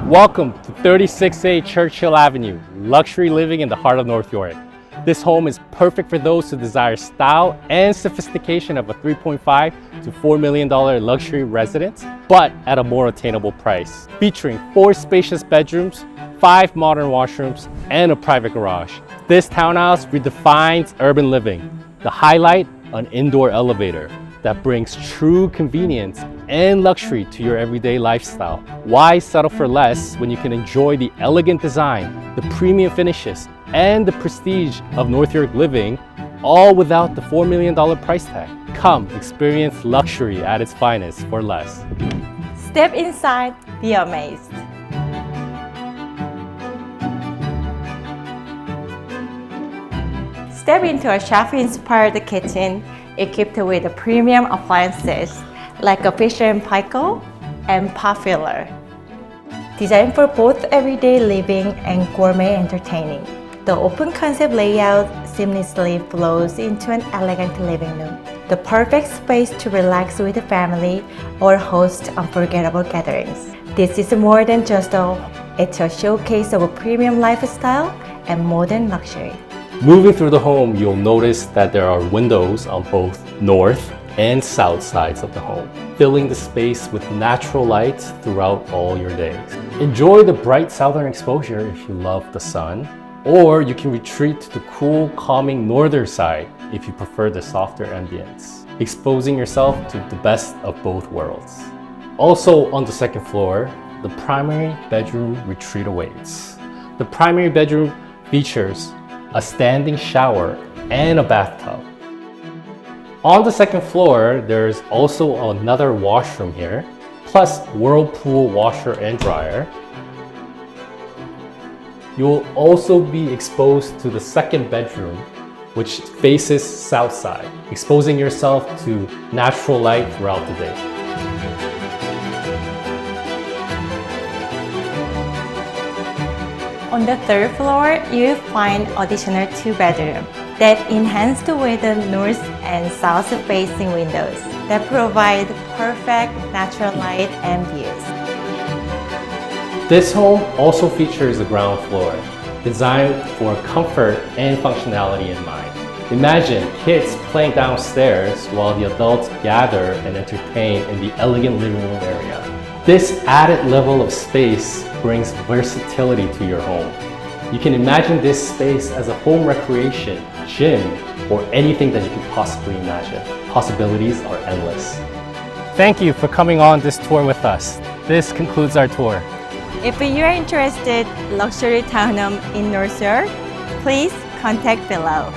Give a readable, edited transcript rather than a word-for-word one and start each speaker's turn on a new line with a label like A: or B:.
A: Welcome to 36A Churchill Avenue, luxury living in the heart of North York. This home is perfect for those who desire style and sophistication of a $3.5 to $4 million luxury residence, but at a more attainable price. Featuring 4 spacious bedrooms, 5 modern washrooms, and a private garage. This townhouse redefines urban living. The highlight, an indoor elevator that brings true convenience and luxury to your everyday lifestyle. Why settle for less when you can enjoy the elegant design, the premium finishes, and the prestige of North York living, all without the $4 million price tag? Come experience luxury at its finest for less.
B: Step inside, be amazed. Step into a chef-inspired kitchen equipped with premium appliances like a Fisher & Paykel and pot filler. Designed for both everyday living and gourmet entertaining, the open concept layout seamlessly flows into an elegant living room. The perfect space to relax with the family or host unforgettable gatherings. This is more than just a home. It's a showcase of a premium lifestyle and modern luxury.
A: Moving through the home, you'll notice that there are windows on both north and south sides of the home, filling the space with natural light throughout all your days. Enjoy the bright southern exposure if you love the sun, or you can retreat to the cool, calming northern side if you prefer the softer ambience, exposing yourself to the best of both worlds. Also on the second floor, the primary bedroom retreat awaits. The primary bedroom features a standing shower and a bathtub. On the second floor, there's also another washroom here, plus whirlpool washer and dryer. You'll also be exposed to the second bedroom, which faces south side, exposing yourself to natural light throughout the day.
B: On the third floor, you'll find additional 2 bedrooms that enhanced with the north and south facing windows that provide perfect natural light and views.
A: This home also features a ground floor, designed for comfort and functionality in mind. Imagine kids playing downstairs while the adults gather and entertain in the elegant living room area. This added level of space brings versatility to your home. You can imagine this space as a home recreation, gym, or anything that you can possibly imagine. Possibilities are endless. Thank you for coming on this tour with us. This concludes our tour.
B: If you are interested in luxury townhome in North York, please contact below.